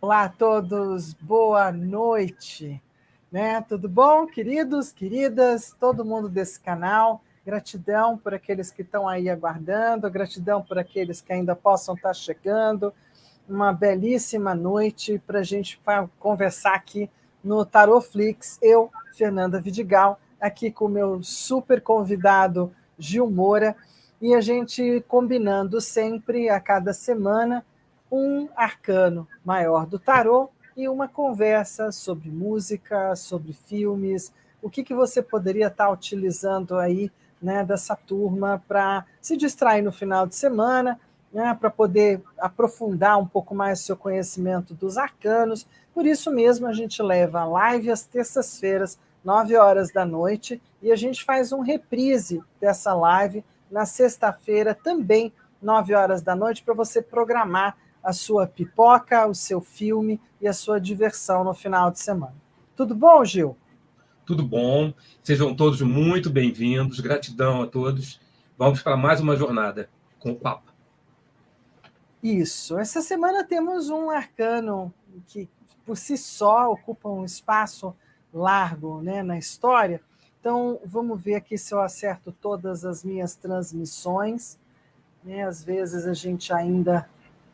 Olá a todos, boa noite. Tudo bom, queridos, queridas, todo mundo desse canal? Gratidão por aqueles que estão aí aguardando, gratidão por aqueles que ainda possam estar chegando. Uma belíssima noite para a gente conversar aqui no Tarotflix. Eu, Fernanda Vidigal, aqui com o meu super convidado Gil Moura, e a gente combinando sempre, a cada semana, um arcano maior do tarô e uma conversa sobre música, sobre filmes, o que você poderia estar utilizando aí, né, dessa turma para se distrair no final de semana, né, para poder aprofundar um pouco mais o seu conhecimento dos arcanos. Por isso mesmo, a gente leva a live às terças-feiras, 9 horas da noite, e a gente faz um reprise dessa live na sexta-feira, também 9 horas da noite, para você programar a sua pipoca, o seu filme e a sua diversão no final de semana. Tudo bom, Gil? Tudo bom? Sejam todos muito bem-vindos. Gratidão a todos. Vamos para mais uma jornada com o Papa. Isso. Essa semana temos um arcano que, por si só, ocupa um espaço largo, né, na história. Então, vamos ver aqui se eu acerto todas as minhas transmissões. Né? Às vezes a gente ainda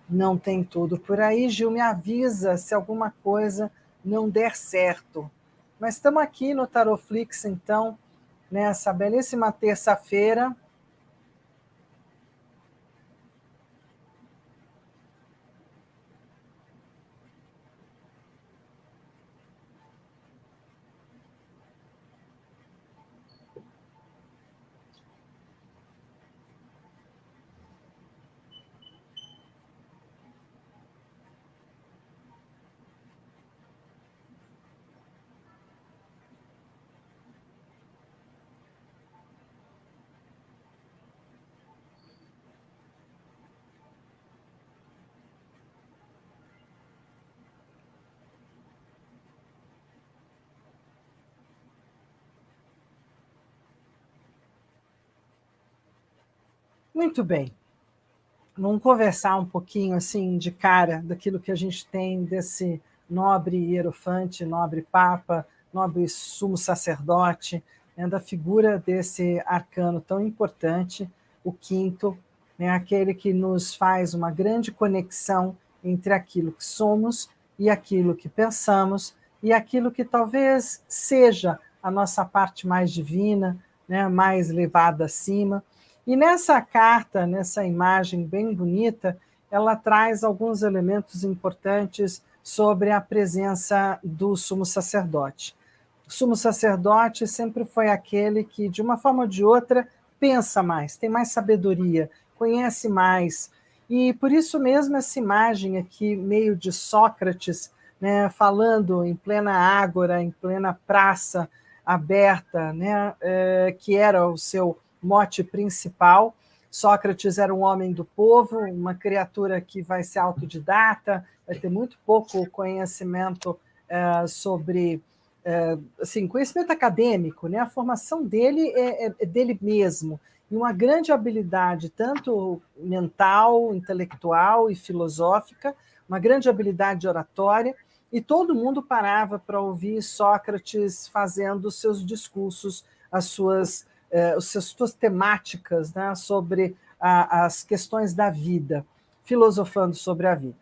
não tem tudo por aí. Gil, me avisa se alguma coisa não der certo. Mas estamos aqui no Tarotflix, então, nessa belíssima terça-feira. Muito bem. Vamos conversar um pouquinho assim de cara daquilo que a gente tem desse nobre hierofante, nobre papa, nobre sumo sacerdote, né, da figura desse arcano tão importante, o quinto, né, aquele que nos faz uma grande conexão entre aquilo que somos e aquilo que pensamos e aquilo que talvez seja a nossa parte mais divina, né, mais levada acima. E nessa carta, nessa imagem bem bonita, ela traz alguns elementos importantes sobre a presença do sumo sacerdote. O sumo sacerdote sempre foi aquele que, de uma forma ou de outra, pensa mais, tem mais sabedoria, conhece mais. E por isso mesmo essa imagem aqui, meio de Sócrates, né, falando em plena ágora, em plena praça aberta, né, que era o seu mote principal. Sócrates era um homem do povo, uma criatura que vai ser autodidata, vai ter muito pouco conhecimento sobre assim, conhecimento acadêmico, né? A formação dele é dele mesmo, e uma grande habilidade, tanto mental, intelectual e filosófica, uma grande habilidade oratória, e todo mundo parava para ouvir Sócrates fazendo os seus discursos, as suas temáticas, né, sobre as questões da vida, filosofando sobre a vida.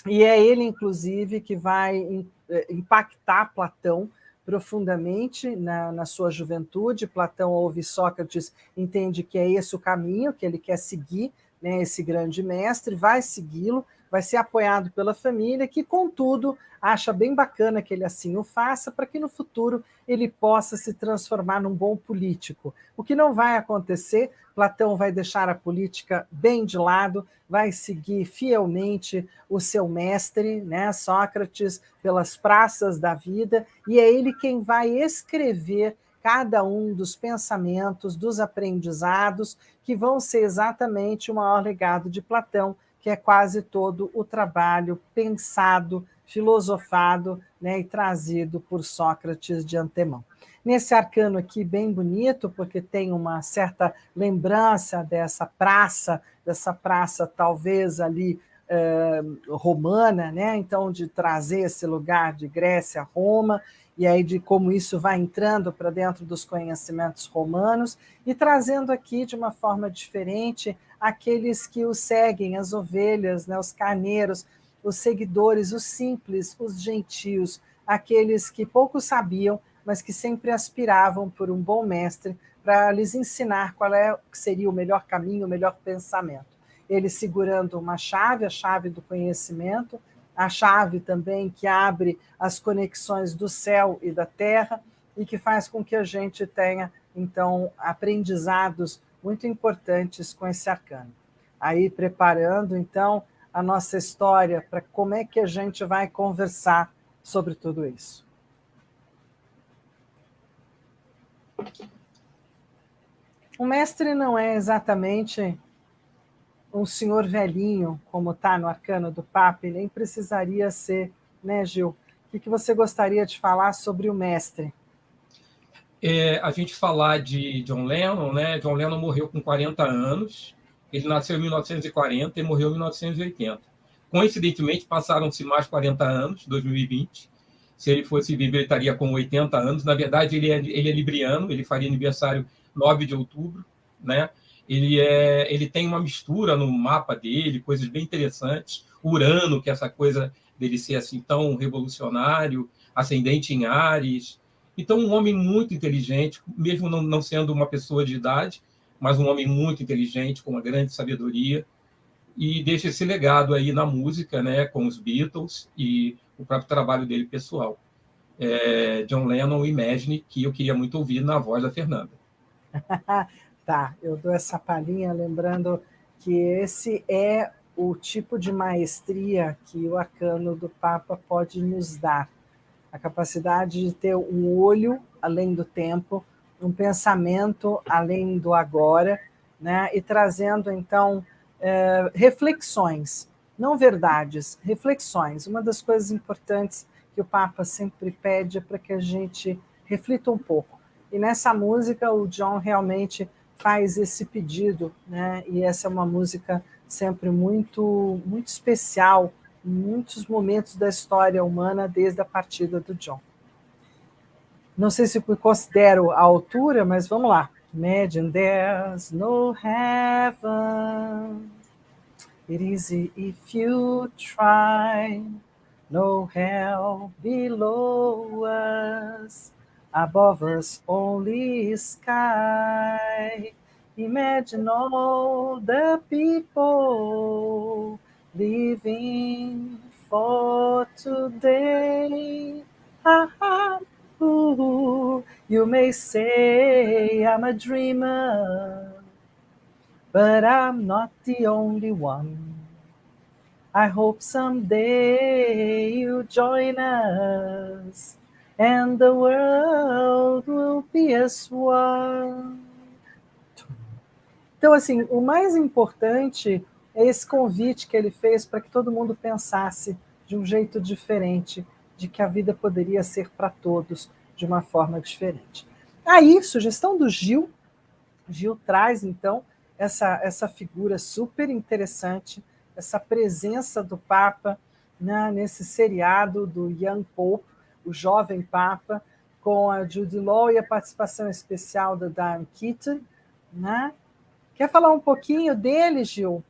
E é ele, inclusive, que vai impactar Platão profundamente na sua juventude. Platão ouve Sócrates, entende que é esse o caminho que ele quer seguir, né, esse grande mestre, vai segui-lo, vai ser apoiado pela família, que, contudo, acha bem bacana que ele assim o faça, para que no futuro ele possa se transformar num bom político. O que não vai acontecer, Platão vai deixar a política bem de lado, vai seguir fielmente o seu mestre, né, Sócrates, pelas praças da vida, e é ele quem vai escrever cada um dos pensamentos, dos aprendizados, que vão ser exatamente o maior legado de Platão, que é quase todo o trabalho pensado, filosofado, né, e trazido por Sócrates de antemão. Nesse arcano aqui, bem bonito, porque tem uma certa lembrança dessa praça talvez ali romana, né? Então, de trazer esse lugar de Grécia a Roma, e aí de como isso vai entrando para dentro dos conhecimentos romanos, e trazendo aqui de uma forma diferente aqueles que o seguem, as ovelhas, né? Os carneiros, os seguidores, os simples, os gentios, aqueles que pouco sabiam, mas que sempre aspiravam por um bom mestre para lhes ensinar qual seria o melhor caminho, o melhor pensamento. Ele segurando uma chave, a chave do conhecimento, a chave também que abre as conexões do céu e da terra e que faz com que a gente tenha, então, aprendizados muito importantes com esse arcano. Aí, preparando, então, a nossa história para como é que a gente vai conversar sobre tudo isso. O mestre não é exatamente um senhor velhinho, como está no arcano do Papa, e nem precisaria ser, né, Gil? O que você gostaria de falar sobre o mestre? A gente falar de John Lennon, né? John Lennon morreu com 40 anos, ele nasceu em 1940 e morreu em 1980. Coincidentemente, passaram-se mais 40 anos, 2020. Se ele fosse vivo, ele estaria com 80 anos. Na verdade, ele é libriano, ele faria aniversário 9 de outubro, né? Ele tem uma mistura no mapa dele, coisas bem interessantes. Urano, que é essa coisa dele ser assim tão revolucionário, ascendente em Áries. Então, um homem muito inteligente, mesmo não sendo uma pessoa de idade, mas um homem muito inteligente, com uma grande sabedoria, e deixa esse legado aí na música, né, com os Beatles e o próprio trabalho dele pessoal. John Lennon, Imagine, que eu queria muito ouvir na voz da Fernanda. Tá, eu dou essa palhinha lembrando que esse é o tipo de maestria que o arcano do Papa pode nos dar. A capacidade de ter um olho além do tempo, um pensamento além do agora, né? E trazendo, então, reflexões, não verdades, reflexões. Uma das coisas importantes que o Papa sempre pede é para que a gente reflita um pouco. E nessa música, o John realmente faz esse pedido, né? E essa é uma música sempre muito, muito especial, em muitos momentos da história humana desde a partida do John. Não sei se eu considero a altura, mas vamos lá. Imagine there's no heaven. It is if you try. No hell below us. Above us only sky. Imagine all the people living for today. Ha ha, ooh, you may say I'm a dreamer, but I'm not the only one. I hope someday you join us, and the world will be as one. Então, assim, o mais importante é esse convite que ele fez para que todo mundo pensasse de um jeito diferente, de que a vida poderia ser para todos de uma forma diferente. Aí, sugestão do Gil. Gil traz, então, essa figura super interessante, essa presença do Papa, né, nesse seriado do Young Pope, o jovem Papa, com a Jude Law e a participação especial da Diane Keaton, né? Quer falar um pouquinho dele, Gil?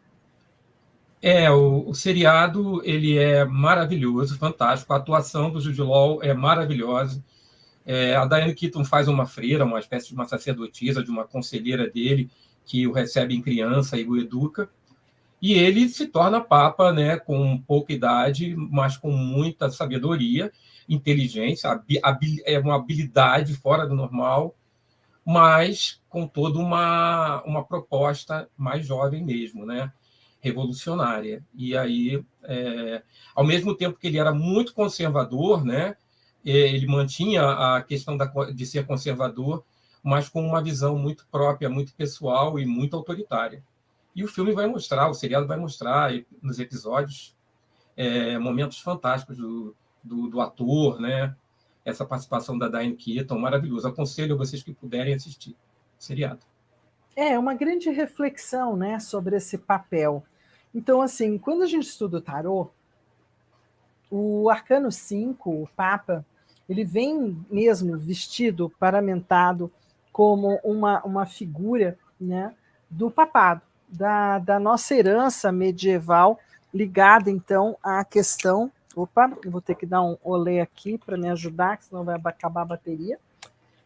O seriado ele é maravilhoso, fantástico. A atuação do Jude Law é maravilhosa. A Diane Keaton faz uma freira, uma espécie de uma sacerdotisa, de uma conselheira dele, que o recebe em criança e o educa. E ele se torna papa, né, com pouca idade, mas com muita sabedoria, inteligência, uma habilidade fora do normal, mas com toda uma proposta mais jovem mesmo, né, revolucionária. E aí, ao mesmo tempo que ele era muito conservador, né, ele mantinha a questão de ser conservador, mas com uma visão muito própria, muito pessoal e muito autoritária. E o filme vai mostrar, o seriado vai mostrar nos episódios momentos fantásticos do ator, né? Essa participação da Diane Keaton, maravilhoso. Aconselho a vocês que puderem assistir o seriado. É uma grande reflexão, né, sobre esse papel. Então, assim, quando a gente estuda o tarô, o arcano 5, o Papa, ele vem mesmo vestido, paramentado, como uma figura, né, do papado, da nossa herança medieval, ligada, então, à questão... Opa, eu vou ter que dar um olé aqui para me ajudar, senão vai acabar a bateria.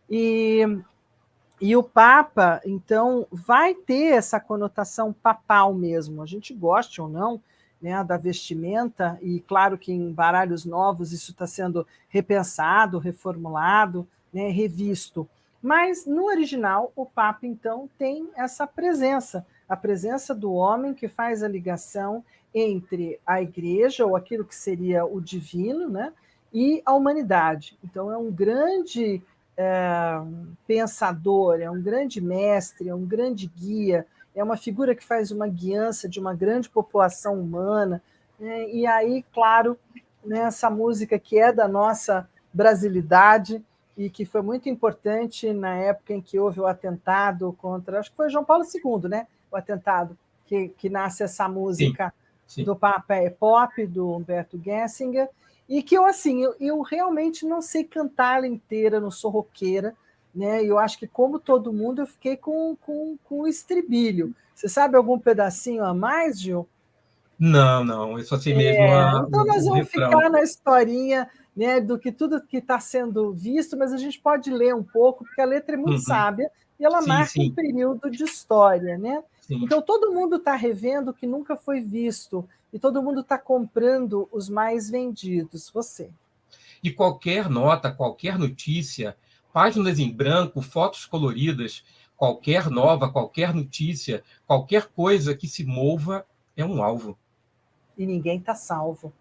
E o Papa, então, vai ter essa conotação papal mesmo, a gente goste ou não, né, da vestimenta, e claro que em baralhos novos isso está sendo repensado, reformulado, né, revisto. Mas, no original, o Papa, então, tem essa presença, a presença do homem que faz a ligação entre a igreja, ou aquilo que seria o divino, né, e a humanidade. Então, é um grande pensador, é um grande mestre, é um grande guia, é uma figura que faz uma guiança de uma grande população humana, né? E aí, claro, né, essa música que é da nossa brasilidade e que foi muito importante na época em que houve o atentado contra, acho que foi João Paulo II, né? O atentado, que nasce essa música Sim. do Papa é Pop, do Humberto Gessinger, e que eu realmente não sei cantar ela inteira, não sou roqueira, né? Eu acho que, como todo mundo, eu fiquei com o estribilho. Você sabe algum pedacinho a mais, Gil? Não, eu só sei mesmo Então nós o vamos refrão. ficar na historinha, né, do que tudo que está sendo visto, mas a gente pode ler um pouco, porque a letra é muito Uhum. sábia e ela Sim, marca um sim, período de história, né? sim. Então todo mundo está revendo o que nunca foi visto e todo mundo está comprando os mais vendidos. Você. E qualquer nota, qualquer notícia, páginas em branco, fotos coloridas, qualquer nova, qualquer notícia, qualquer coisa que se mova é um alvo. E ninguém está salvo.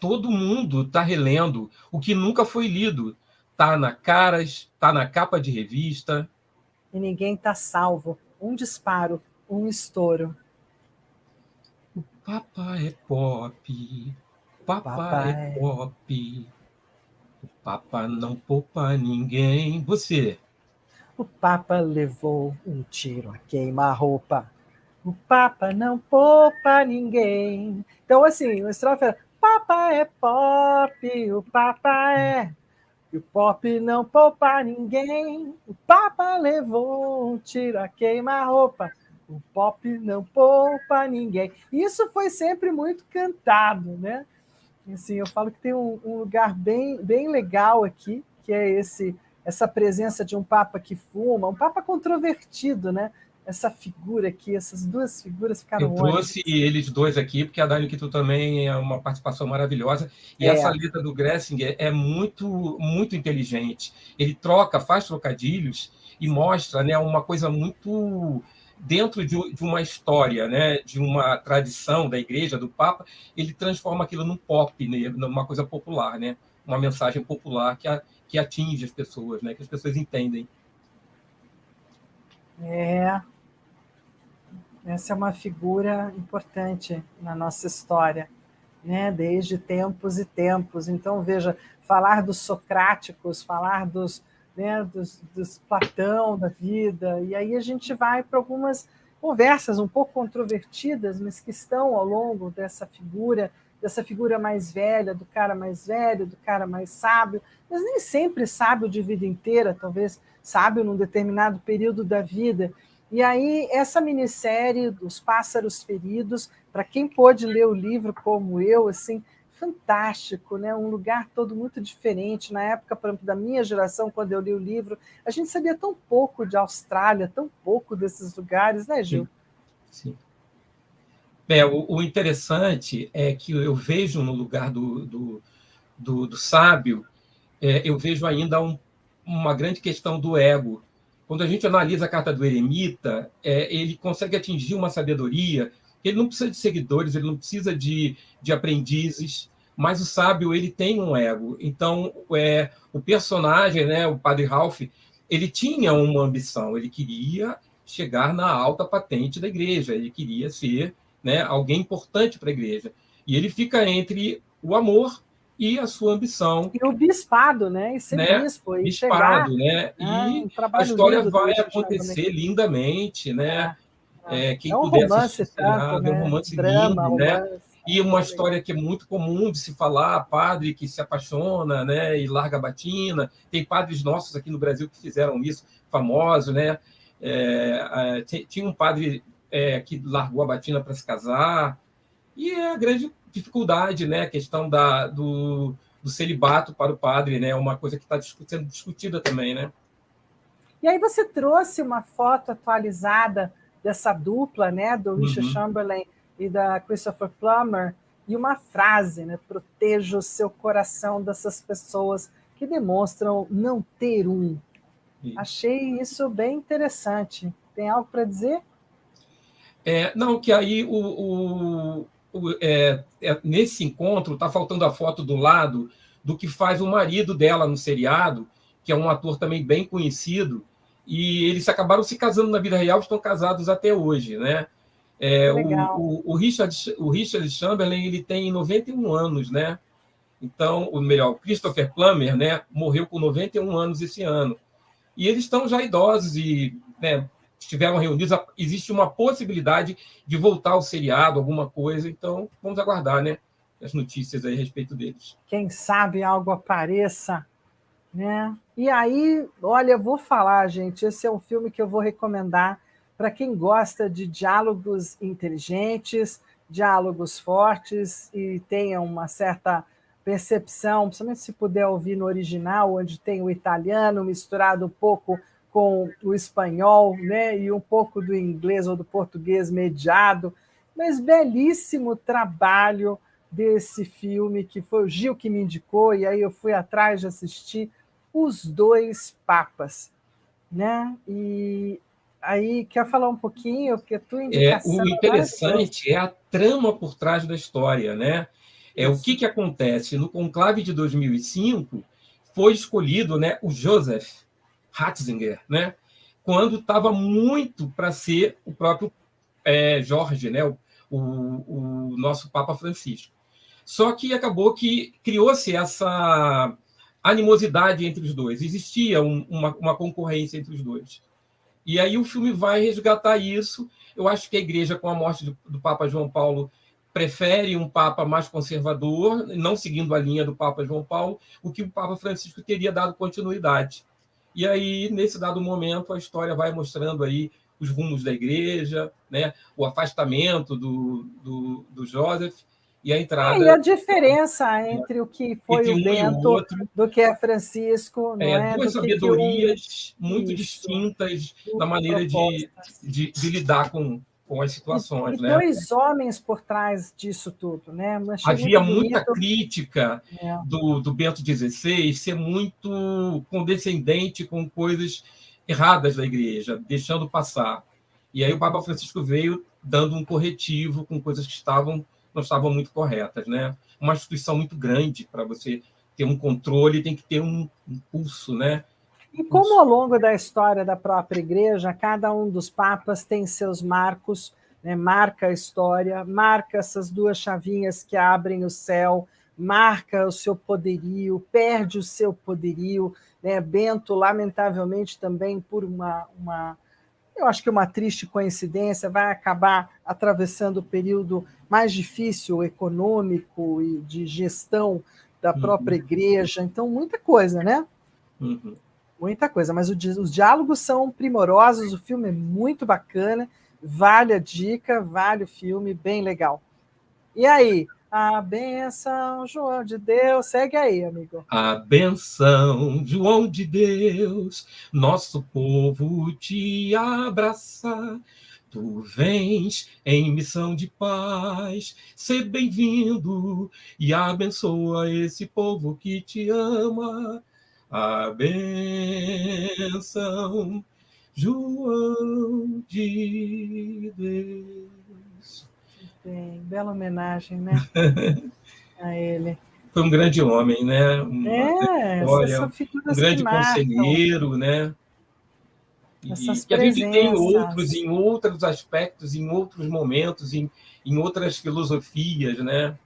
Todo mundo está relendo o que nunca foi lido. Está na caras, está na capa de revista. E ninguém está salvo. Um disparo, um estouro. Papa é pop, Papa é Papai. pop, o Papa não poupa ninguém. Você, O Papa levou um tiro a queima-roupa. O Papa não poupa ninguém. Então, assim, o estrofe era: Papa é pop, o Papa é. E o pop não poupa ninguém. O Papa levou um tiro a queima-roupa. O pop não poupa ninguém. Isso foi sempre muito cantado, né? Assim, eu falo que tem um lugar bem legal aqui, que é essa presença de um Papa que fuma, um Papa controvertido, né? Essa figura aqui, essas duas figuras eu ficaram trouxe ótimas. eles dois aqui, porque a Dani Quito também é uma participação maravilhosa. E essa É, letra do Gressinger é muito, muito inteligente. Ele troca, faz trocadilhos e mostra, né, uma coisa muito dentro de uma história, né, de uma tradição da igreja, do Papa. Ele transforma aquilo num pop, né, numa coisa popular, né, uma mensagem popular que atinge as pessoas, né, que as pessoas entendem. é, essa é uma figura importante na nossa história, né? Desde tempos e tempos. Então, veja, falar dos socráticos, falar dos Platão da vida, e aí a gente vai para algumas conversas um pouco controvertidas, mas que estão ao longo dessa figura mais velha, do cara mais velho, do cara mais sábio, mas nem sempre sábio de vida inteira, talvez sábio num determinado período da vida. E aí, essa minissérie dos Pássaros Feridos, para quem pôde ler o livro como eu, assim, fantástico, né? Um lugar todo muito diferente. Na época, por exemplo, da minha geração, quando eu li o livro, a gente sabia tão pouco de Austrália, tão pouco desses lugares, né, Gil? Sim, sim. O interessante é que eu vejo no lugar do sábio, eu vejo ainda uma grande questão do ego. Quando a gente analisa a carta do eremita, ele consegue atingir uma sabedoria. Ele não precisa de seguidores, ele não precisa de aprendizes, mas o sábio ele tem um ego. Então, o personagem, né, o Padre Ralph, ele tinha uma ambição, ele queria chegar na alta patente da igreja, ele queria ser, né, alguém importante para a igreja. E ele fica entre o amor e a sua ambição, E o bispado, né? E ser né, bispo, e chegar, bispado, né? né? E Um a trabalho história lindo do vai Luiz Gustavo também. acontecer lindamente, né? Quem É um puder romance assistir o tanto, seriado, é um né? romance Drama, lindo, né? romance. E uma história que é muito comum de se falar, padre que se apaixona, né, e larga a batina. Tem padres nossos aqui no Brasil que fizeram isso, famosos, né? Tinha um padre que largou a batina para se casar. E é a grande dificuldade, né? A questão do celibato para o padre, né? Uma coisa que está sendo discutida também, né? E aí você trouxe uma foto atualizada dessa dupla, né, do Richard Chamberlain e da Christopher Plummer, e uma frase, né, proteja o seu coração dessas pessoas que demonstram não ter um. Achei isso bem interessante. Tem algo para dizer? Não, que aí nesse encontro está faltando a foto do lado do que faz o marido dela no seriado, que é um ator também bem conhecido, e eles acabaram se casando na vida real, estão casados até hoje, né? Legal. O Richard Chamberlain ele tem 91 anos, né? Então, o melhor, o Christopher Plummer, né, morreu com 91 anos esse ano. E eles estão já idosos e, né, estiveram reunidos. Existe uma possibilidade de voltar ao seriado, alguma coisa. Então, vamos aguardar, né, as notícias aí a respeito deles. Quem sabe algo apareça, né? E aí, olha, eu vou falar, gente, esse é um filme que eu vou recomendar para quem gosta de diálogos inteligentes, diálogos fortes e tenha uma certa percepção, principalmente se puder ouvir no original, onde tem o italiano misturado um pouco com o espanhol, né, e um pouco do inglês ou do português mediado, mas belíssimo trabalho desse filme, que foi o Gil que me indicou, e aí eu fui atrás de assistir Os Dois Papas, né? E aí, quer falar um pouquinho, porque a tua indicação O é maravilhosa. interessante é a trama por trás da história, né? O que acontece? No conclave de 2005, foi escolhido, né, o Joseph Ratzinger, né? Quando estava muito para ser o próprio Jorge, né? O nosso Papa Francisco. Só que acabou que criou-se essa animosidade entre os dois. Existia uma concorrência entre os dois. E aí o filme vai resgatar isso. Eu acho que a igreja, com a morte do Papa João Paulo, prefere um Papa mais conservador, não seguindo a linha do Papa João Paulo, o que o Papa Francisco teria dado continuidade. E aí, nesse dado momento, a história vai mostrando aí os rumos da igreja, né? O afastamento do Joseph e a E entrada a diferença entre o que foi entre o um e o Bento outro. do que é Francisco, não é? Duas Do que um. sabedorias muito Isso, distintas na duas maneira propostas. de lidar com as E situações, né? dois homens por trás disso tudo, né? Achei Havia muito muita bonito. crítica É. do Bento XVI ser muito condescendente com coisas erradas da igreja, deixando passar. E aí o Papa Francisco veio dando um corretivo com coisas que não estavam muito corretas, né? Uma instituição muito grande, para você ter um controle, tem que ter um pulso, né? E como ao longo da história da própria igreja, cada um dos papas tem seus marcos, né? Marca a história, marca essas duas chavinhas que abrem o céu, marca o seu poderio, perde o seu poderio, né? Bento, lamentavelmente, também por eu acho que uma triste coincidência, vai acabar atravessando o período mais difícil econômico e de gestão da própria igreja. Então, muita coisa, né? Muita coisa. Mas os diálogos são primorosos, o filme é muito bacana, vale a dica, vale o filme, bem legal. E aí? A benção, João de Deus, segue aí, amigo. A benção, João de Deus, nosso povo te abraça. Tu vens em missão de paz, ser bem-vindo e abençoa esse povo que te ama. A benção, João de Deus. Bem, bela homenagem, né? A ele. Foi um grande homem, né? Uma grande Essas história, são um figuras que grande marcam, conselheiro, né? essas E a gente tem outros presenças. em outros aspectos, em outros momentos, em outras filosofias, né?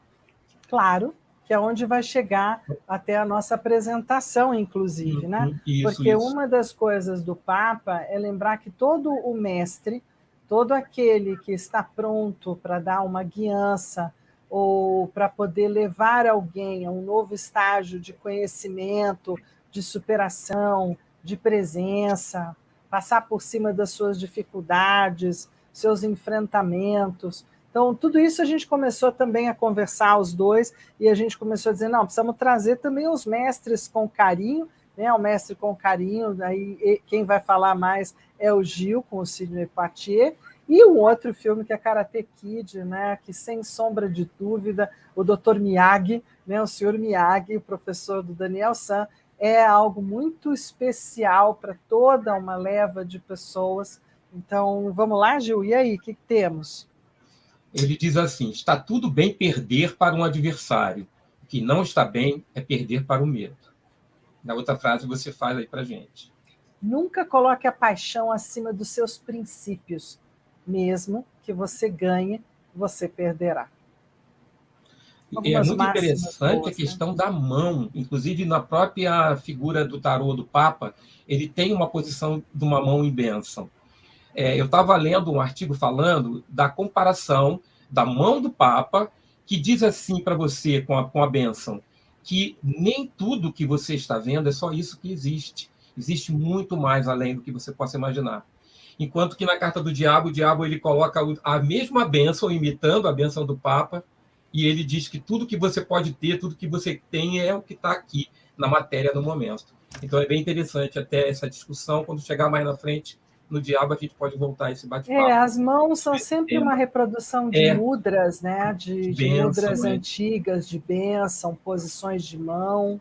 Claro, que é onde vai chegar até a nossa apresentação, inclusive, né? Isso, Porque isso. uma das coisas do Papa é lembrar que todo o mestre, todo aquele que está pronto para dar uma guiança ou para poder levar alguém a um novo estágio de conhecimento, de superação, de presença, passar por cima das suas dificuldades, seus enfrentamentos. Então, tudo isso a gente começou também a conversar os dois, e a gente começou a dizer, não, precisamos trazer também os mestres com carinho, né? O mestre com carinho, aí quem vai falar mais é o Gil, com o Sidney Poitier, e um outro filme que é Karate Kid, né? Que, sem sombra de dúvida, o Dr. Miyagi, né? O senhor Miyagi, o professor do Daniel San, é algo muito especial para toda uma leva de pessoas. Então, vamos lá, Gil? E aí, o que temos? Ele diz assim: está tudo bem perder para um adversário. O que não está bem é perder para o medo. Na outra frase você faz aí para gente. Nunca coloque a paixão acima dos seus princípios. Mesmo que você ganhe, você perderá. É Algumas muito máximas interessante a boas, né? questão da mão. Inclusive, na própria figura do tarô do Papa, ele tem uma posição de uma mão em bênção. Eu estava lendo um artigo falando da comparação da mão do Papa, que diz assim para você, com a bênção, que nem tudo que você está vendo é só isso que existe. Existe muito mais além do que você possa imaginar. Enquanto que na carta do diabo, o diabo ele coloca a mesma bênção, imitando a bênção do Papa, e ele diz que tudo que você pode ter, tudo que você tem é o que está aqui na matéria no momento. Então é bem interessante até essa discussão. Quando chegar mais na frente, no diabo, a gente pode voltar a esse bate-papo. As mãos são sempre uma reprodução de É, mudras, né? de De mudras bênção, né? antigas, de bênção, posições de mão.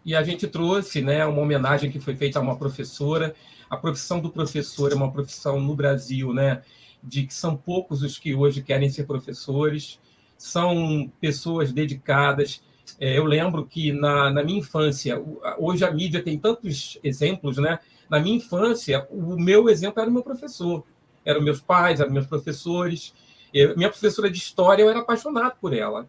E a gente trouxe, né, uma homenagem que foi feita a uma professora. A profissão do professor é uma profissão no Brasil, né, de que são poucos os que hoje querem ser professores, são pessoas dedicadas. Eu lembro que na minha infância, hoje a mídia tem tantos exemplos, né? Na minha infância, o meu exemplo era o meu professor, eram meus pais, eram meus professores. Minha professora de história, eu era apaixonado por ela.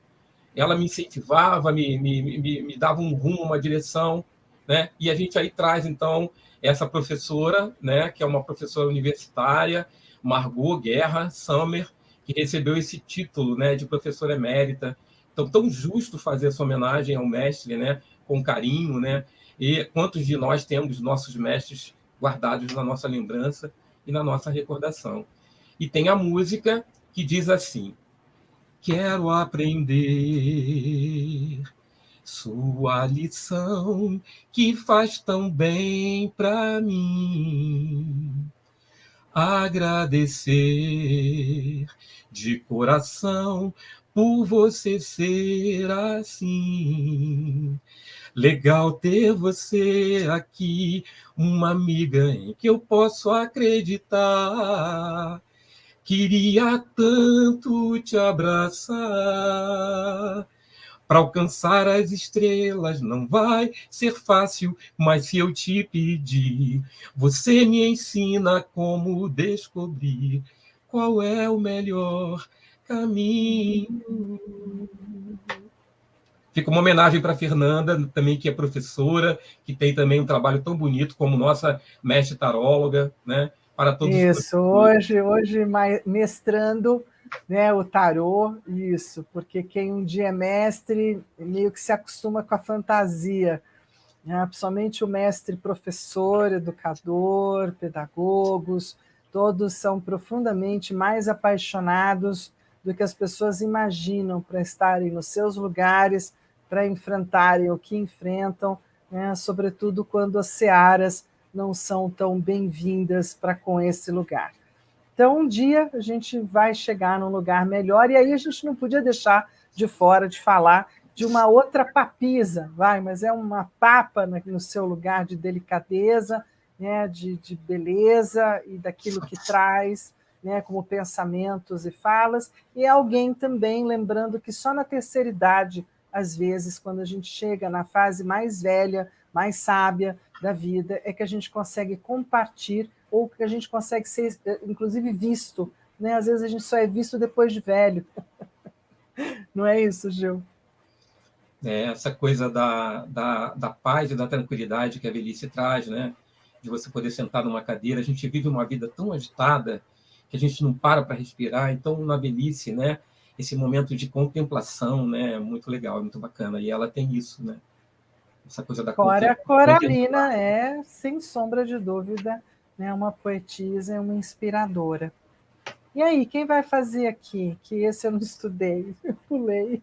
Ela me incentivava, me dava um rumo, uma direção, né? E a gente aí traz, então, essa professora, né, que é uma professora universitária, Margot Guerra Sommer, que recebeu esse título, né, de professora emérita. Então, tão justo fazer essa homenagem ao mestre, né, com carinho, né? E quantos de nós temos nossos mestres guardados na nossa lembrança e na nossa recordação? E tem a música que diz assim: quero aprender sua lição que faz tão bem para mim. Agradecer de coração por você ser assim. Legal ter você aqui, uma amiga em que eu posso acreditar. Queria tanto te abraçar. Para alcançar as estrelas não vai ser fácil, mas se eu te pedir, você me ensina como descobrir qual é o melhor caminho. Fica uma homenagem para a Fernanda, também, que é professora, que tem também um trabalho tão bonito como nossa mestre taróloga, né? Para todos os Isso, professores. hoje mestrando, né, o tarô, isso, porque quem um dia é mestre meio que se acostuma com a fantasia, né? Principalmente o mestre professor, educador, pedagogos, todos são profundamente mais apaixonados do que as pessoas imaginam para estarem nos seus lugares, para enfrentarem o que enfrentam, né? Sobretudo quando as searas não são tão bem-vindas para com esse lugar. Então, um dia a gente vai chegar num lugar melhor, e aí a gente não podia deixar de fora de falar de uma outra papisa, mas é uma papa no seu lugar de delicadeza, né, de beleza e daquilo que traz, né, como pensamentos e falas, e alguém também lembrando que só na terceira idade, às vezes, quando a gente chega na fase mais velha, mais sábia da vida, é que a gente consegue compartilhar ou que a gente consegue ser, inclusive, visto. Né? Às vezes a gente só é visto depois de velho. Não é isso, Gil? Essa coisa da paz e da tranquilidade que a velhice traz, né? de você poder sentar numa cadeira. A gente vive uma vida tão agitada que a gente não para respirar. Então, na velhice, né, esse momento de contemplação, né, é muito legal, é muito bacana. E ela tem isso, né? Essa coisa da Cora contemplar. Coralina é, sem sombra de dúvida, né, uma poetisa e uma inspiradora. E aí, quem vai fazer aqui? Que esse eu não estudei, eu pulei.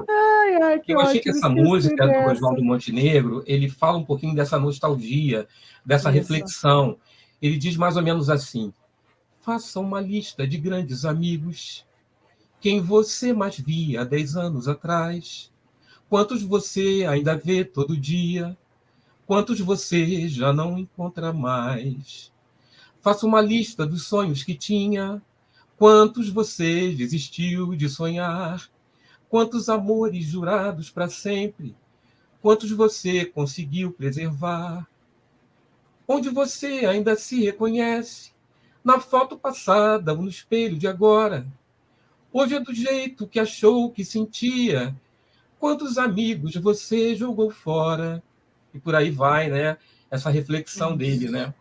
Ai, ai, que Eu achei que ótimo, essa esqueci música do dessa. Oswaldo Montenegro, ele fala um pouquinho dessa nostalgia, dessa Isso. reflexão. Ele diz mais ou menos assim: faça uma lista de grandes amigos, quem você mais via há 10 anos atrás, quantos você ainda vê todo dia, quantos você já não encontra mais. Faça uma lista dos sonhos que tinha, quantos você desistiu de sonhar, quantos amores jurados para sempre, quantos você conseguiu preservar, onde você ainda se reconhece, na foto passada ou no espelho de agora. Hoje é do jeito que achou que sentia, quantos amigos você jogou fora. E por aí vai, né? Essa reflexão dele, Isso. né?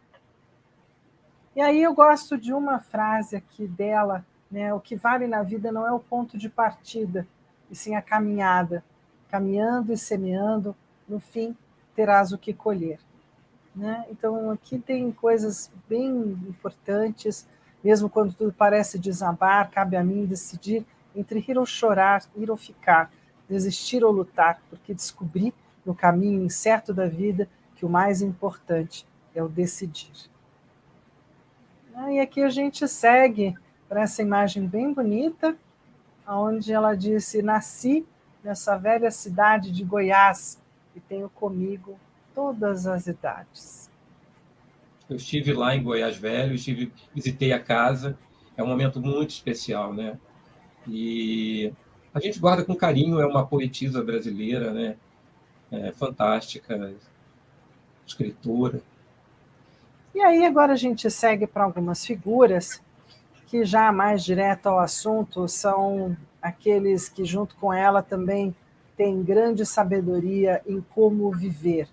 E aí eu gosto de uma frase aqui dela, né? O que vale na vida não é o ponto de partida, e sim a caminhada. Caminhando e semeando, no fim terás o que colher. Né? Então, aqui tem coisas bem importantes, mesmo quando tudo parece desabar, cabe a mim decidir entre rir ou chorar, ir ou ficar, desistir ou lutar, porque descobri no caminho incerto da vida que o mais importante é o decidir. E aqui a gente segue para essa imagem bem bonita, onde ela disse: nasci nessa velha cidade de Goiás e tenho comigo todas as idades. Eu estive lá em Goiás Velho, visitei a casa, é um momento muito especial, né? E a gente guarda com carinho, é uma poetisa brasileira, né? É fantástica, escritora. E aí agora a gente segue para algumas figuras que já mais direto ao assunto são aqueles que junto com ela também têm grande sabedoria em como viver.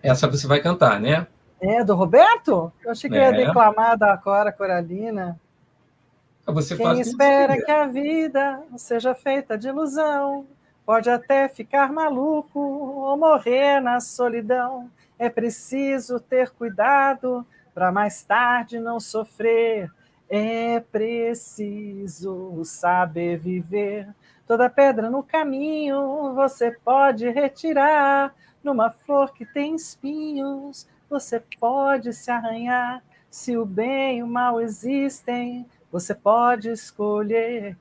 Essa você vai cantar, né? É, do Roberto? Eu achei que eu ia É. declamar da Cora Coralina. Você Quem faz o que você espera quiser. que a vida seja feita de ilusão, pode até ficar maluco ou morrer na solidão. É preciso ter cuidado para mais tarde não sofrer. É preciso saber viver. Toda pedra no caminho você pode retirar. Numa flor que tem espinhos, você pode se arranhar. Se o bem e o mal existem, você pode escolher.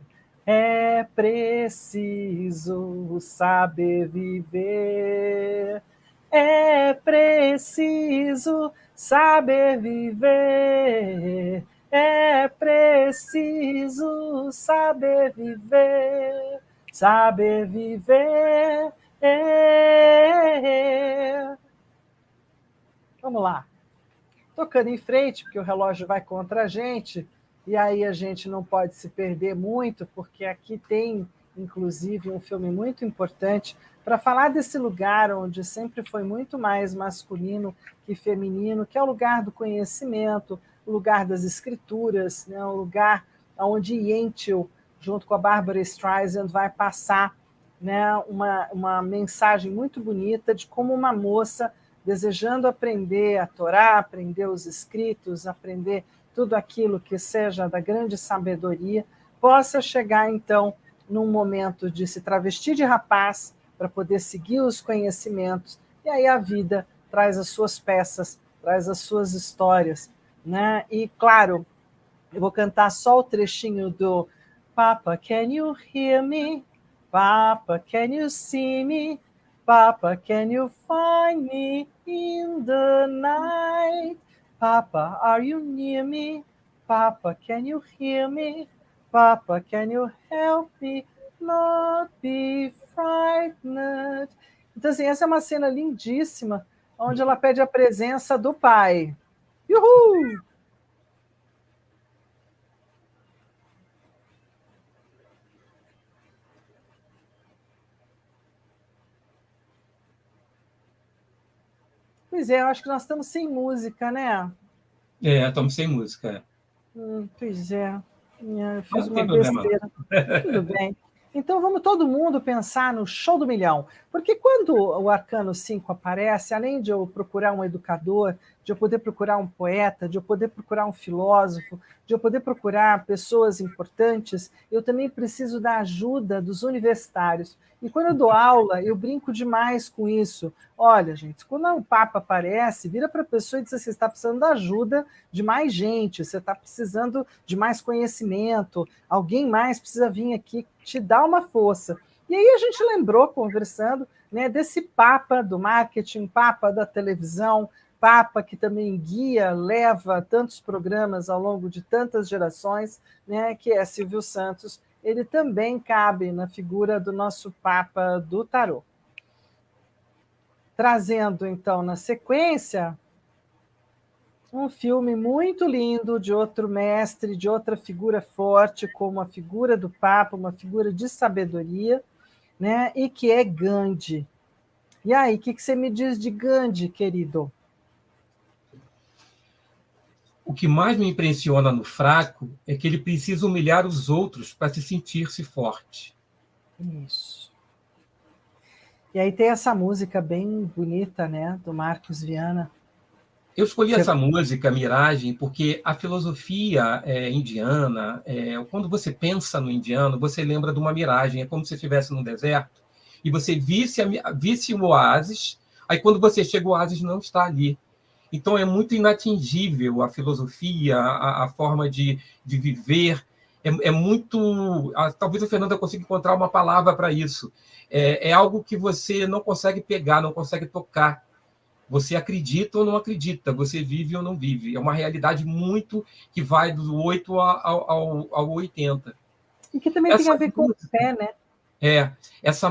É preciso saber viver. É preciso saber viver. É preciso saber viver. Saber viver. Vamos lá. Tocando em frente, porque o relógio vai contra a gente, e aí a gente não pode se perder muito, porque aqui tem, inclusive, um filme muito importante para falar desse lugar onde sempre foi muito mais masculino que feminino, que é o lugar do conhecimento, o lugar das escrituras, né? O lugar onde Yentl, junto com a Barbara Streisand, vai passar, né, uma mensagem muito bonita de como uma moça desejando aprender a Torá, aprender os escritos, aprender tudo aquilo que seja da grande sabedoria, possa chegar, então, num momento de se travestir de rapaz para poder seguir os conhecimentos, e aí a vida traz as suas peças, traz as suas histórias. Né? E, claro, eu vou cantar só o trechinho do Papa, can you hear me? Papa, can you see me? Papa, can you find me in the night? Papa, are you near me? Papa, can you hear me? Papa, can you help me not be frightened? Então, assim, essa é uma cena lindíssima, onde ela pede a presença do pai. Uhul! Pois é, eu acho que nós estamos sem música, né? Estamos sem música. Pois é. Eu Mas fiz não uma tem problema, não. besteira. Tudo bem. Então vamos todo mundo pensar no show do milhão. Porque quando o Arcano 5 aparece, além de eu procurar um educador, de eu poder procurar um poeta, de eu poder procurar um filósofo, de eu poder procurar pessoas importantes, eu também preciso da ajuda dos universitários. E quando eu dou aula, eu brinco demais com isso. Olha, gente, quando o Papa aparece, vira para a pessoa e diz assim: você está precisando da ajuda de mais gente, você está precisando de mais conhecimento, alguém mais precisa vir aqui te dar uma força. E aí a gente lembrou, conversando, né, desse Papa do marketing, Papa da televisão, Papa que também guia, leva tantos programas ao longo de tantas gerações, né, que é Silvio Santos. Ele também cabe na figura do nosso Papa do Tarô. Trazendo, então, na sequência, um filme muito lindo de outro mestre, de outra figura forte, como a figura do Papa, uma figura de sabedoria, né? E que é Gandhi. E aí, o que você me diz de Gandhi, querido? O que mais me impressiona no fraco é que ele precisa humilhar os outros para se sentir-se forte. Isso. E aí tem essa música bem bonita, né, do Marcos Viana. Eu escolhi Você... essa música, Miragem, porque a filosofia indiana, quando você pensa no indiano, você lembra de uma miragem, é como se você estivesse no deserto e você visse o oásis, aí quando você chega, o oásis não está ali. Então é muito inatingível a filosofia, a forma de viver, é muito... Talvez a Fernanda consiga encontrar uma palavra para isso. É algo que você não consegue pegar, não consegue tocar. Você acredita ou não acredita, você vive ou não vive. É uma realidade muito que vai do 8 ao 80. E que também tem Essa a ver com o música, pé, né? É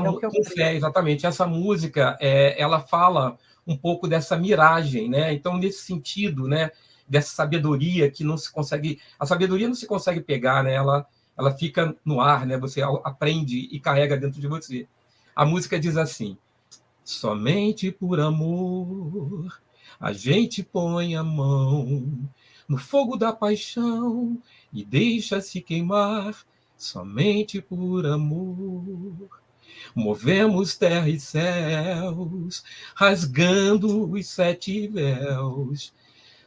o que eu com creio. fé, exatamente. Essa música, ela fala um pouco dessa miragem, né? Então, nesse sentido, né? Dessa sabedoria que não se consegue... A sabedoria não se consegue pegar, né? Ela fica no ar, né? Você aprende e carrega dentro de você. A música diz assim: somente por amor a gente põe a mão no fogo da paixão e deixa-se queimar. Somente por amor movemos terra e céus, rasgando os 7 véus.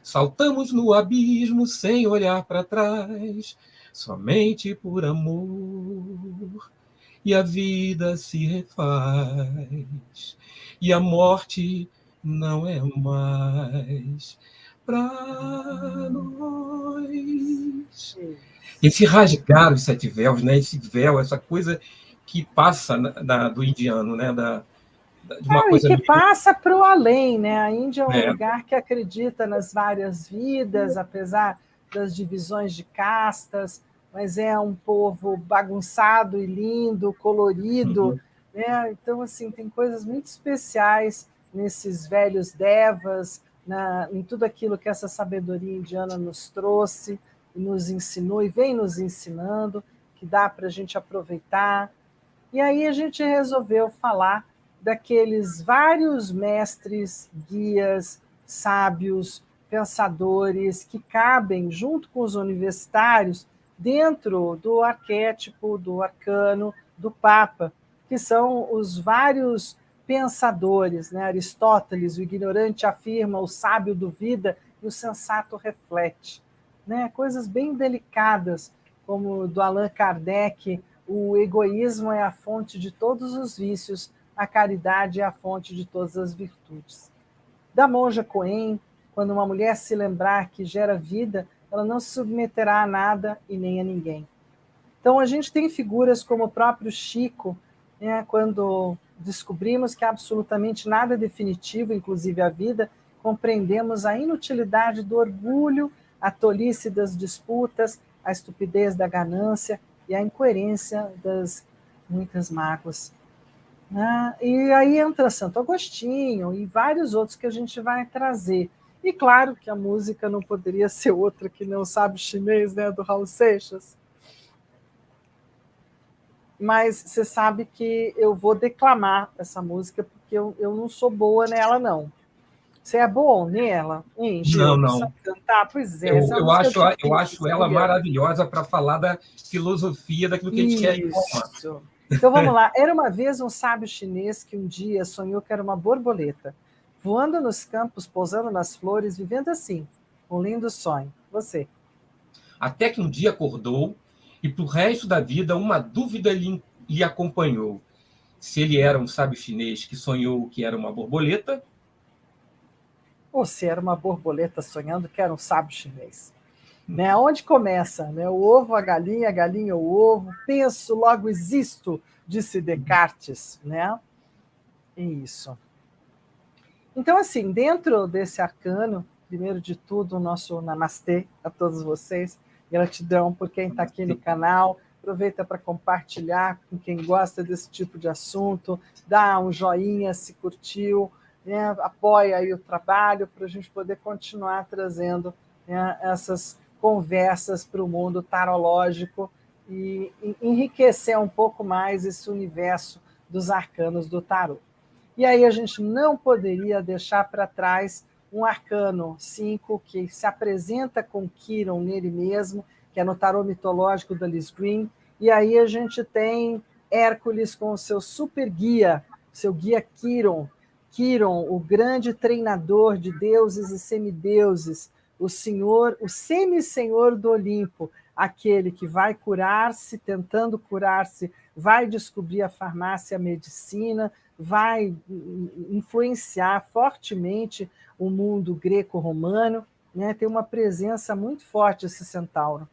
Saltamos no abismo sem olhar para trás, somente por amor. E a vida se refaz, e a morte não é mais para nós. Esse rasgar os 7 véus, né? Esse véu, essa coisa que passa do indiano, né? De uma E coisa que meio... passa para o além, né? A Índia é um Né? lugar que acredita nas várias vidas, apesar das divisões de castas, mas é um povo bagunçado e lindo, colorido, Uhum. né? Então, assim, tem coisas muito especiais nesses velhos devas, em tudo aquilo que essa sabedoria indiana nos trouxe, nos ensinou e vem nos ensinando, que dá para a gente aproveitar. E aí a gente resolveu falar daqueles vários mestres, guias, sábios, pensadores que cabem junto com os universitários dentro do arquétipo, do arcano, do Papa, que são os vários pensadores, né? Aristóteles, o ignorante afirma, o sábio duvida e o sensato reflete, né? Coisas bem delicadas, como do Allan Kardec: o egoísmo é a fonte de todos os vícios, a caridade é a fonte de todas as virtudes. Da monja Coen: quando uma mulher se lembrar que gera vida, ela não se submeterá a nada e nem a ninguém. Então, a gente tem figuras como o próprio Chico, né, quando descobrimos que absolutamente nada é definitivo, inclusive a vida, compreendemos a inutilidade do orgulho, a tolice das disputas, a estupidez da ganância e a incoerência das muitas mágoas. Né? E aí entra Santo Agostinho e vários outros que a gente vai trazer. E claro que a música não poderia ser outra que não sabe chinês, né, do Raul Seixas. Mas você sabe que eu vou declamar essa música, porque eu não sou boa nela, não. Você é bom nela, hein, Não, Gil? não. Sabe cantar? Pois é, Eu, essa é uma eu música acho, eu difícil, acho ela sabia? maravilhosa para falar da filosofia daquilo que a gente quer informar. Isso. Então vamos lá. Era uma vez um sábio chinês que um dia sonhou que era uma borboleta, voando nos campos, pousando nas flores, vivendo assim, um lindo sonho. Você. Até que um dia acordou e, para o resto da vida, uma dúvida lhe acompanhou. Se ele era um sábio chinês que sonhou que era uma borboleta, Ou se era uma borboleta sonhando que era um sábio chinês. Né? Onde começa? Né? O ovo, a galinha, o ovo. Penso, logo existo, disse Descartes. Né? Isso. Então, assim, dentro desse arcano, primeiro de tudo, o nosso namastê a todos vocês. Gratidão por quem está aqui no canal. Aproveita para compartilhar com quem gosta desse tipo de assunto. Dá um joinha se curtiu. Né? Apoia aí o trabalho para a gente poder continuar trazendo, né, essas conversas para o mundo tarológico e enriquecer um pouco mais esse universo dos arcanos do tarô. E aí a gente não poderia deixar para trás um arcano 5 que se apresenta com Quiron nele mesmo, que é no tarô mitológico da Liz Green. E aí a gente tem Hércules com o seu super guia, seu guia Quiron. Quiron, o grande treinador de deuses e semideuses, o senhor, o semi-senhor do Olimpo, aquele que vai curar-se, tentando curar-se, vai descobrir a farmácia, a medicina, vai influenciar fortemente o mundo greco-romano, né? Tem uma presença muito forte esse centauro.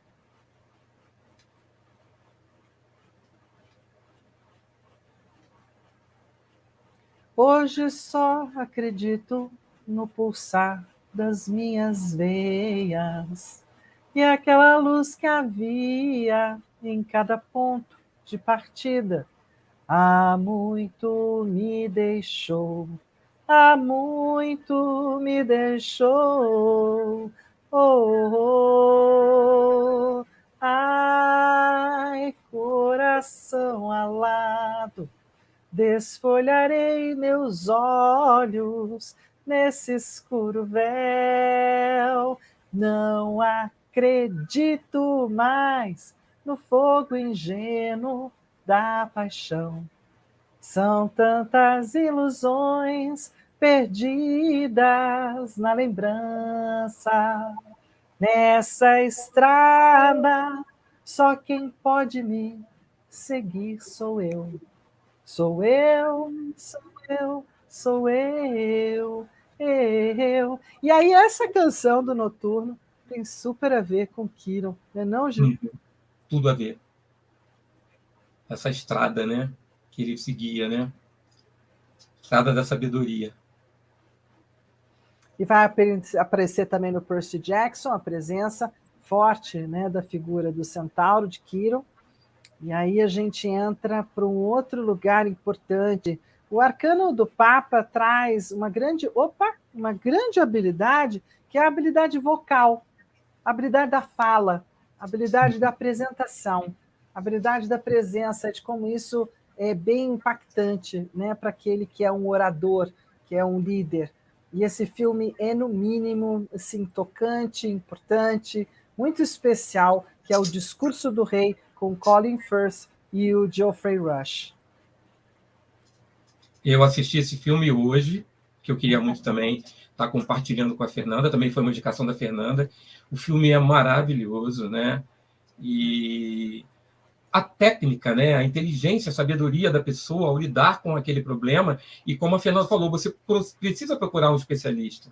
Hoje só acredito no pulsar das minhas veias e aquela luz que havia em cada ponto de partida. Há muito me deixou, há muito me deixou. Oh, oh, oh. Ai, coração alado, desfolharei meus olhos nesse escuro véu. Não acredito mais no fogo ingênuo da paixão. São tantas ilusões perdidas na lembrança. Nessa estrada, só quem pode me seguir sou eu. Sou eu, sou eu, sou eu. E aí essa canção do Noturno tem super a ver com Quiron, não é não, Gil? Tudo a ver. Essa estrada, né? Que ele seguia, né? Estrada da sabedoria. E vai aparecer também no Percy Jackson a presença forte, né, da figura do centauro de Quiron. E aí a gente entra para um outro lugar importante. O arcano do Papa traz uma grande habilidade, que é a habilidade vocal, a habilidade da fala, a habilidade da apresentação, a habilidade da presença, de como isso é bem impactante, né, para aquele que é um orador, que é um líder. E esse filme é, no mínimo, assim, tocante, importante, muito especial, que é O Discurso do Rei, com Colin Firth e o Geoffrey Rush. Eu assisti esse filme hoje, que eu queria muito também estar compartilhando com a Fernanda, também foi uma indicação da Fernanda. O filme é maravilhoso, né? E a técnica, né? A inteligência, a sabedoria da pessoa ao lidar com aquele problema, e como a Fernanda falou, você precisa procurar um especialista.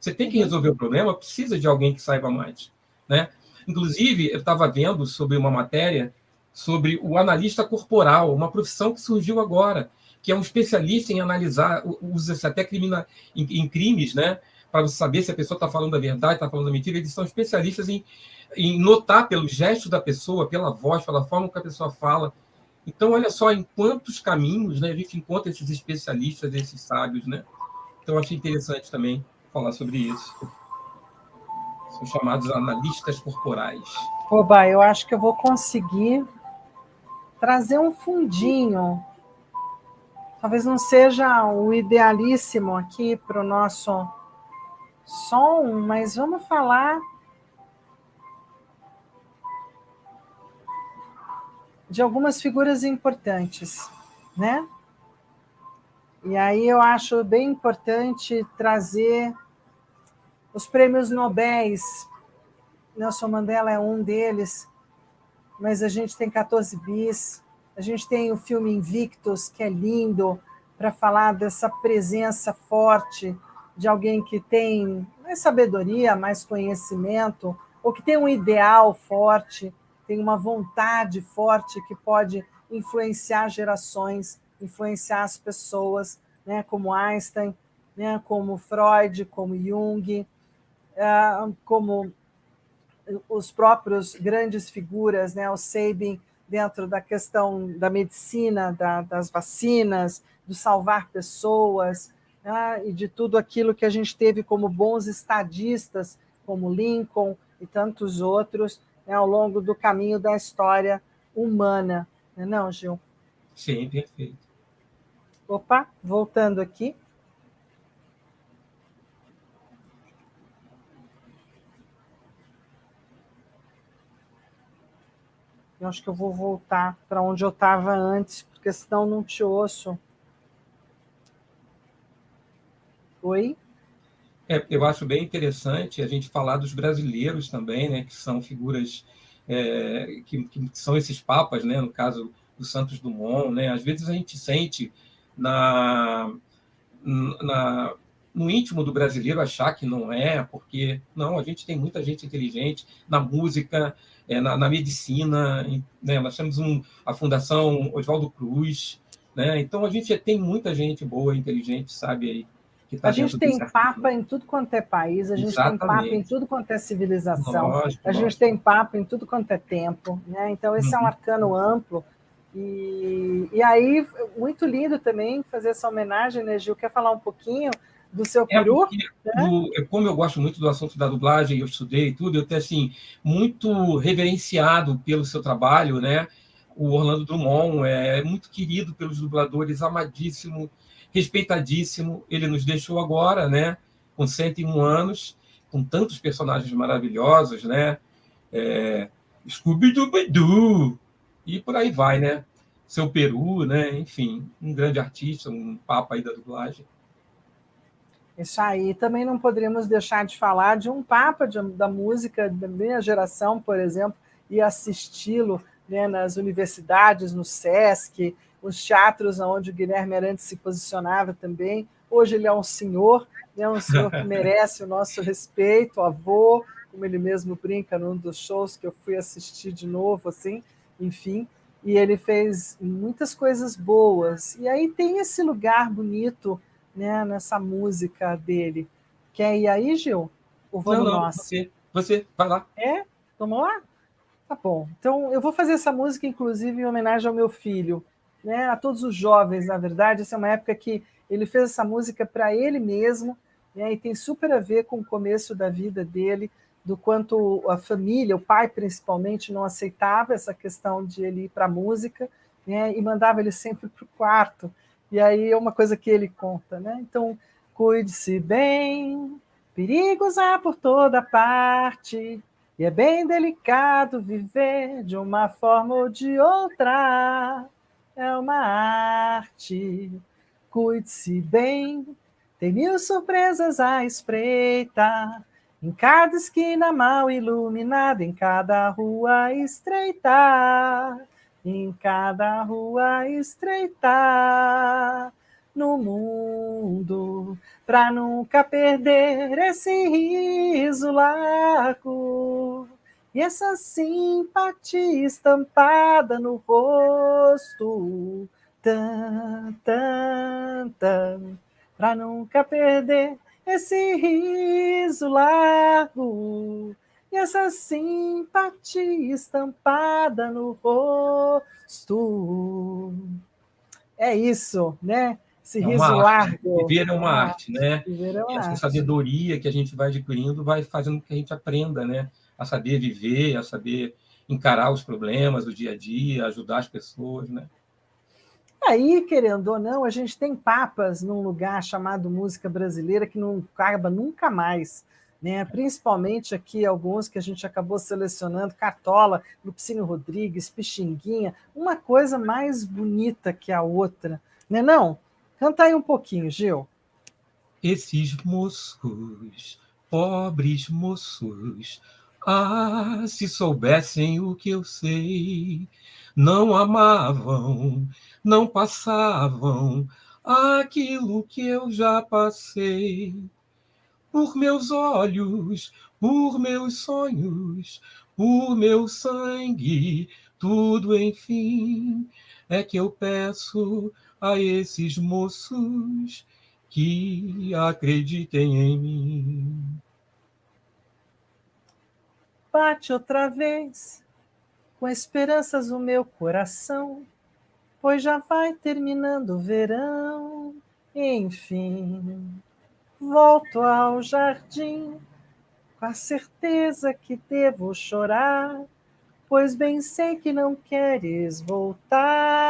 Você tem que resolver o problema, precisa de alguém que saiba mais, né? Inclusive, eu estava vendo sobre uma matéria sobre o analista corporal, uma profissão que surgiu agora, que é um especialista em analisar, usa-se até em crimes, né? Para você saber se a pessoa está falando a verdade, está falando a mentira. Eles são especialistas em notar pelos gestos da pessoa, pela voz, pela forma que a pessoa fala. Então, olha só em quantos caminhos, né, a gente encontra esses especialistas, esses sábios, né? Então, eu achei interessante também falar sobre isso. São chamados analistas corporais. Oba, eu acho que eu vou conseguir trazer um fundinho. Talvez não seja o idealíssimo aqui para o nosso só um, mas vamos falar de algumas figuras importantes, né? E aí eu acho bem importante trazer os prêmios Nobéis. Nelson Mandela é um deles, mas a gente tem 14 bis, a gente tem o filme Invictus, que é lindo, para falar dessa presença forte de alguém que tem mais sabedoria, mais conhecimento, ou que tem um ideal forte, tem uma vontade forte que pode influenciar gerações, influenciar as pessoas, né, como Einstein, né, como Freud, como Jung, como os próprios grandes figuras, né, o Sabin, dentro da questão da medicina, das vacinas, do salvar pessoas, né, e de tudo aquilo que a gente teve como bons estadistas, como Lincoln e tantos outros, né, ao longo do caminho da história humana. Não, Gil? Sim, perfeito. Opa, voltando aqui. Eu acho que eu vou voltar para onde eu estava antes, porque senão não te ouço. Oi? Eu acho bem interessante a gente falar dos brasileiros também, né, que são figuras que são esses papas, né, no caso do Santos Dumont, né, às vezes a gente sente na, na, no íntimo do brasileiro achar que não é, porque não, a gente tem muita gente inteligente na música, na medicina, né, nós temos a Fundação Oswaldo Cruz, né, então a gente tem muita gente boa, inteligente, sabe, aí, que está A gente dentro tem desse artigo. papa em tudo quanto é país, a gente tem papa em Exatamente. tudo quanto é civilização, Lógico, a gente lógico. tem papa em tudo quanto é tempo, né? Então esse é um Uhum. arcano amplo. E aí, muito lindo também fazer essa homenagem, né, Gil? Quer falar um pouquinho do seu peru? Porque, Né? como eu gosto muito do assunto da dublagem, eu estudei tudo, eu tenho assim, muito reverenciado pelo seu trabalho, né? O Orlando Drummond é muito querido pelos dubladores, amadíssimo, respeitadíssimo. Ele nos deixou agora, né? Com 101 anos, com tantos personagens maravilhosos, né? Scooby-Doo, e por aí vai, né? Seu Peru, né? Enfim, um grande artista, um papa aí da dublagem. Isso aí. Também não poderíamos deixar de falar de um papa da música da minha geração, por exemplo, e assisti-lo, né, nas universidades, no SESC, os teatros onde o Guilherme Arantes se posicionava também. Hoje ele é um senhor, né, um senhor que merece o nosso respeito, avô, como ele mesmo brinca num dos shows que eu fui assistir de novo, assim, enfim. E ele fez muitas coisas boas. E aí tem esse lugar bonito, né, nessa música dele. Quer ir aí, Gil? Ou Não, vamos não, nós? você, vai lá. É? Vamos lá? Tá bom. Então, eu vou fazer essa música, inclusive, em homenagem ao meu filho, né? A todos os jovens, na verdade. Essa é uma época que ele fez essa música para ele mesmo, né? E tem super a ver com o começo da vida dele, do quanto a família, o pai principalmente, não aceitava essa questão de ele ir para a música, né? E mandava ele sempre para o quarto. E aí é uma coisa que ele conta, né? Então, cuide-se bem, perigos há por toda parte, e é bem delicado viver de uma forma ou de outra. É uma arte. Cuide-se bem, tem mil surpresas à espreita. Em cada esquina mal iluminada, em cada rua estreita. Em cada rua estreita. No mundo, para nunca perder esse riso largo e essa simpatia estampada no rosto, tan, tan, tan, para nunca perder esse riso largo e essa simpatia estampada no rosto. É isso, né? Esse É uma riso arte. largo. Viver é É uma uma arte, arte. né? Viver é E uma essa arte. sabedoria que a gente vai adquirindo vai fazendo com que a gente aprenda, né? A saber viver, a saber encarar os problemas do dia a dia, ajudar as pessoas, né? Aí, querendo ou não, a gente tem papas num lugar chamado música brasileira que não acaba nunca mais. Né? Principalmente aqui alguns que a gente acabou selecionando, Cartola, Lupicínio Rodrigues, Pixinguinha, uma coisa mais bonita que a outra. Né, não? Canta aí um pouquinho, Gil. Esses moços, pobres moços, se soubessem o que eu sei, não amavam, não passavam aquilo que eu já passei. Por meus olhos, por meus sonhos, por meu sangue, tudo enfim é que eu peço a esses moços que acreditem em mim. Bate outra vez, com esperanças o meu coração, pois já vai terminando o verão. Enfim, volto ao jardim, com a certeza que devo chorar, pois bem sei que não queres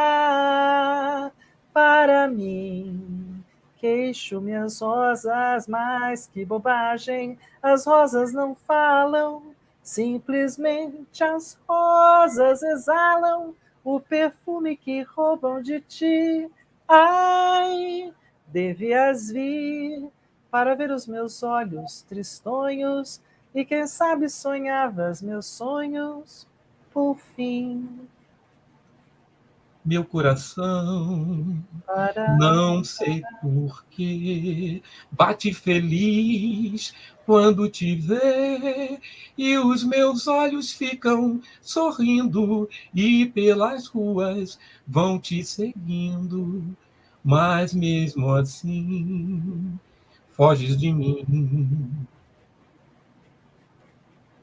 voltar para mim. Queixo minhas rosas, mas que bobagem, as rosas não falam, simplesmente as rosas exalam o perfume que roubam de ti. Ai, devias vir para ver os meus olhos tristonhos, e quem sabe sonhavas meus sonhos por fim. Meu coração, Para... não sei por quê, bate feliz quando te vê, e os meus olhos ficam sorrindo, e pelas ruas vão te seguindo, mas mesmo assim foges de mim.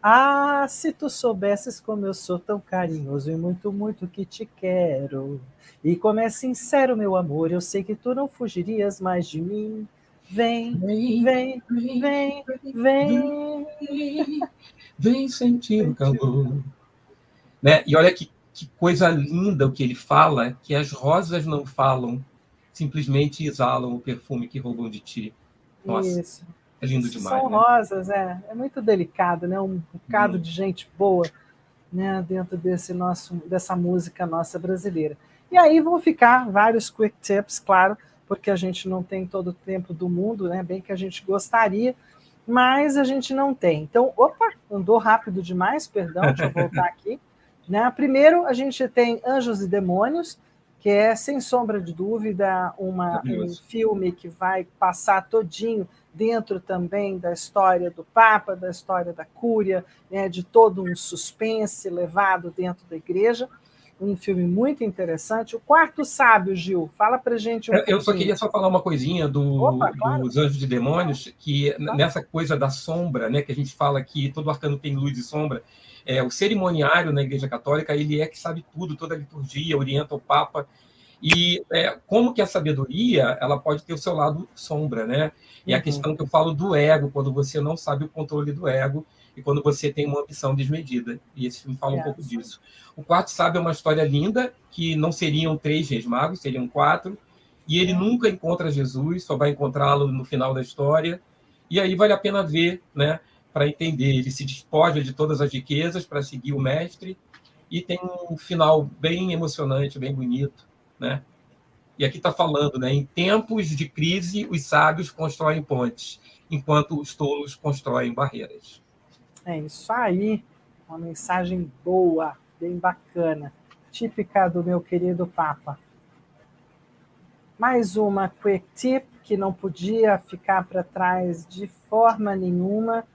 Ah, se tu soubesses como eu sou tão carinhoso e muito, muito que te quero. E como é sincero meu amor, eu sei que tu não fugirias mais de mim. Vem, Vem, vem, vem, vem, vem, vem. vem, vem sentir o Sentiu. calor. Né? E olha que coisa linda o que ele fala, que as rosas não falam, simplesmente exalam o perfume que roubam de ti. Nossa, Isso. é lindo Isso demais, são né? rosas, é muito delicado, né? Um bocado de gente boa, né, dentro dessa música nossa brasileira. E aí vão ficar vários quick tips, claro, porque a gente não tem todo o tempo do mundo, né, bem que a gente gostaria, mas a gente não tem. Então, opa, andou rápido demais, perdão, deixa eu voltar aqui. Né? Primeiro, a gente tem Anjos e Demônios, que é, sem sombra de dúvida, um Maravilhoso. filme que vai passar todinho dentro também da história do Papa, da história da Cúria, né, de todo um suspense levado dentro da igreja. Um filme muito interessante. O Quarto Sábio, Gil, fala para gente um Eu só pouquinho. queria só falar uma coisinha Opa, claro. dos Anjos e Demônios, que Claro. nessa coisa da sombra, né, que a gente fala que todo arcano tem luz e sombra, o cerimoniário na Igreja Católica, ele é que sabe tudo, toda a liturgia, orienta o Papa. E como que a sabedoria ela pode ter o seu lado sombra, né? E a Uhum. questão que eu falo do ego, quando você não sabe o controle do ego e quando você tem uma ambição desmedida. E esse filme fala um pouco disso. O Quarto Sábio é uma história linda, que não seriam 3 reis magos, seriam 4, e ele nunca encontra Jesus, só vai encontrá-lo no final da história. E aí vale a pena ver, né? Para entender. Ele se despoja de todas as riquezas para seguir o mestre, e tem um final bem emocionante, bem bonito, né? E aqui está falando, né? Em tempos de crise, os sábios constroem pontes, enquanto os tolos constroem barreiras. É isso aí, uma mensagem boa, bem bacana, típica do meu querido Papa. Mais uma quick tip que não podia ficar para trás de forma nenhuma.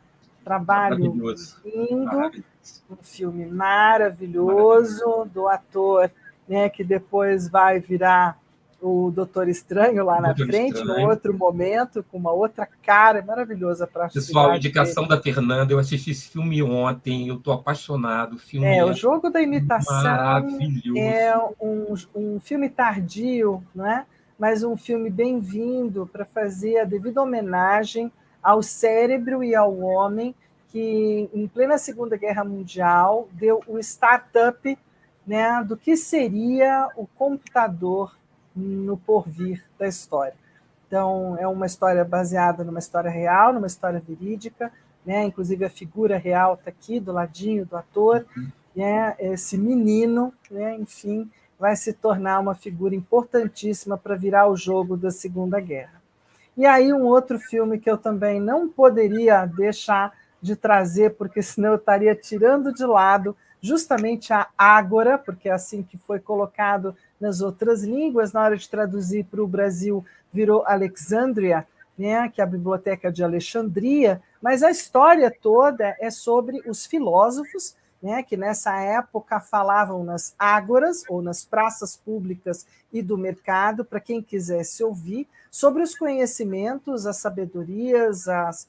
Trabalho Maravilhoso. lindo, Maravilhoso. um filme Maravilhoso. maravilhoso do ator, né, que depois vai virar o Doutor Estranho lá na Doutor frente, num Estranho. outro momento, com uma outra cara maravilhosa, a Pessoal, plasticidade dele. indicação da Fernanda. Eu assisti esse filme ontem, eu estou apaixonado. O É, filme o é Jogo da Imitação é maravilhoso. um filme tardio, né? Mas um filme bem-vindo para fazer a devida homenagem ao cérebro e ao homem que, em plena Segunda Guerra Mundial, deu o startup, né, do que seria o computador no porvir da história. Então, é uma história baseada numa história real, numa história verídica, né? Inclusive a figura real está aqui do ladinho do ator, né? Esse menino, né? Enfim, vai se tornar uma figura importantíssima para virar o jogo da Segunda Guerra. E aí um outro filme que eu também não poderia deixar de trazer, porque senão eu estaria tirando de lado justamente a Ágora, porque é assim que foi colocado nas outras línguas, na hora de traduzir para o Brasil virou Alexandria, né, que é a Biblioteca de Alexandria, mas a história toda é sobre os filósofos, né, que nessa época falavam nas ágoras, ou nas praças públicas e do mercado, para quem quisesse ouvir, sobre os conhecimentos, as sabedorias, as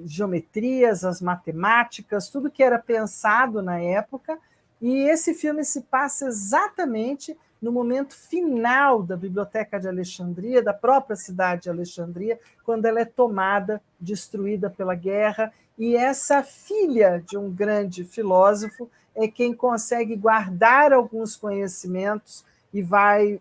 geometrias, as matemáticas, tudo que era pensado na época. E esse filme se passa exatamente no momento final da Biblioteca de Alexandria, da própria cidade de Alexandria, quando ela é tomada, destruída pela guerra, e essa filha de um grande filósofo é quem consegue guardar alguns conhecimentos e vai,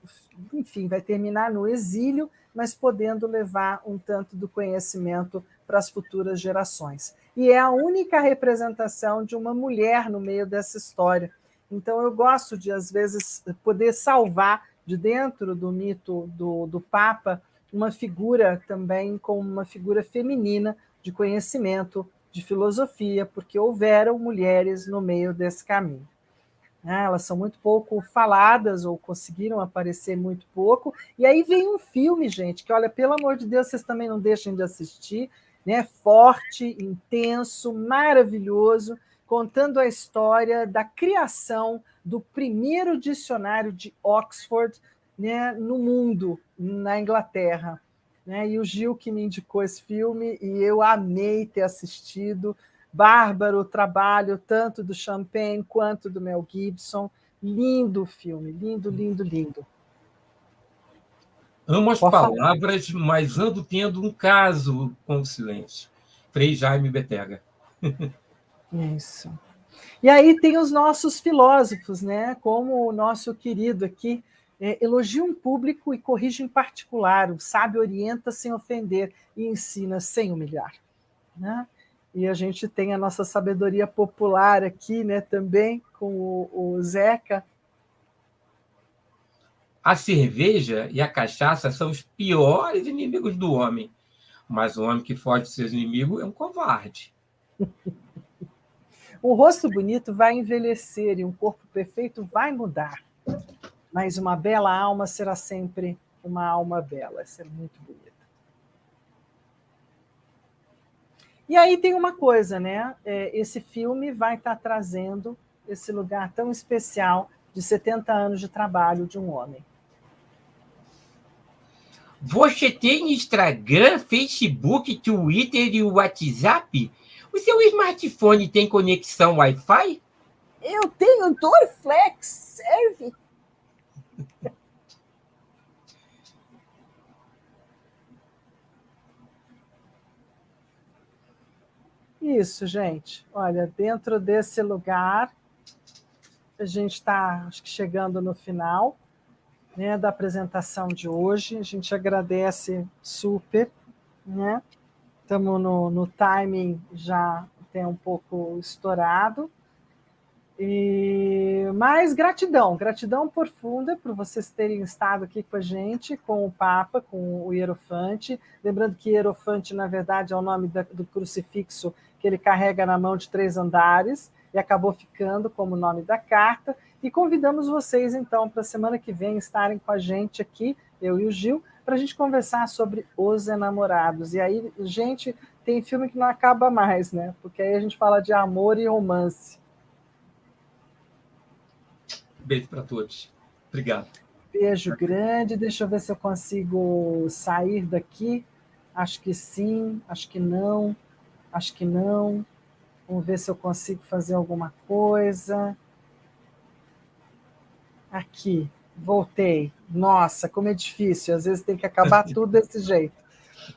enfim, vai terminar no exílio, mas podendo levar um tanto do conhecimento para as futuras gerações. E é a única representação de uma mulher no meio dessa história. Então, eu gosto de, às vezes, poder salvar de dentro do mito do Papa uma figura também como uma figura feminina de conhecimento, de filosofia, porque houveram mulheres no meio desse caminho. Elas são muito pouco faladas ou conseguiram aparecer muito pouco. E aí vem um filme, gente, que, olha, pelo amor de Deus, vocês também não deixem de assistir, né? Forte, intenso, maravilhoso, contando a história da criação do primeiro dicionário de Oxford, né, no mundo, na Inglaterra. Né? E o Gil que me indicou esse filme, e eu amei ter assistido. Bárbaro o trabalho, tanto do Champagne quanto do Mel Gibson. Lindo o filme, lindo, lindo, lindo. Amo as palavras, mas ando tendo um caso com o silêncio. Frei Jaime Betega. Isso. E aí tem os nossos filósofos, né? Como o nosso querido aqui, elogia um público e corrige em particular, o sábio orienta sem ofender e ensina sem humilhar. Né? E a gente tem a nossa sabedoria popular aqui, né, também, com o Zeca. A cerveja e a cachaça são os piores inimigos do homem, mas o homem que foge de seus inimigos é um covarde. Um rosto bonito vai envelhecer e um corpo perfeito vai mudar, mas uma bela alma será sempre uma alma bela. Essa é muito bonita. E aí tem uma coisa, né? Esse filme vai estar trazendo esse lugar tão especial de 70 anos de trabalho de um homem. Você tem Instagram, Facebook, Twitter e WhatsApp? O seu smartphone tem conexão Wi-Fi? Eu tenho Dorflex, serve? Isso, gente. Olha, dentro desse lugar, a gente está, acho que, chegando no final, né, da apresentação de hoje. A gente agradece super, né? Estamos no timing já até um pouco estourado. Mas gratidão profunda por vocês terem estado aqui com a gente, com o Papa, com o Hierofante. Lembrando que Hierofante, na verdade, é o nome do crucifixo que ele carrega na mão de 3 andares, e acabou ficando como nome da carta. E convidamos vocês, então, para a semana que vem estarem com a gente aqui, eu e o Gil, para a gente conversar sobre Os Enamorados. E aí, gente, tem filme que não acaba mais, né? Porque aí a gente fala de amor e romance. Beijo para todos. Obrigado. Beijo grande. Deixa eu ver se eu consigo sair daqui. Acho que sim, acho que não, acho que não. Vamos ver se eu consigo fazer alguma coisa. Aqui, voltei. Nossa, como é difícil. Às vezes tem que acabar tudo desse jeito.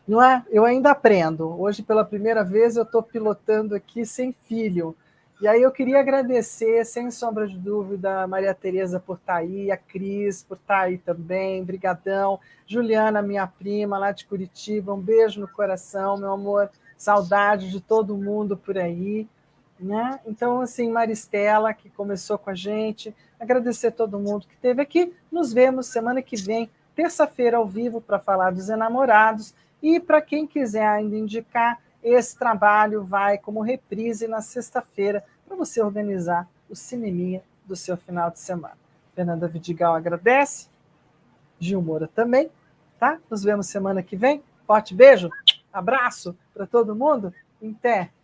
Não é? Eu ainda aprendo. Hoje, pela primeira vez, eu estou pilotando aqui sem filho. E aí eu queria agradecer, sem sombra de dúvida, a Maria Tereza por estar aí, a Cris por estar aí também, brigadão. Juliana, minha prima, lá de Curitiba, um beijo no coração, meu amor, saudade de todo mundo por aí. Né? Então, assim, Maristela, que começou com a gente, agradecer a todo mundo que esteve aqui. Nos vemos semana que vem, terça-feira, ao vivo, para falar dos enamorados. E para quem quiser ainda indicar, esse trabalho vai como reprise na sexta-feira, para você organizar o cineminha do seu final de semana. Fernanda Vidigal agradece, Gil Moura também, tá? Nos vemos semana que vem. Forte beijo, abraço para todo mundo. Até!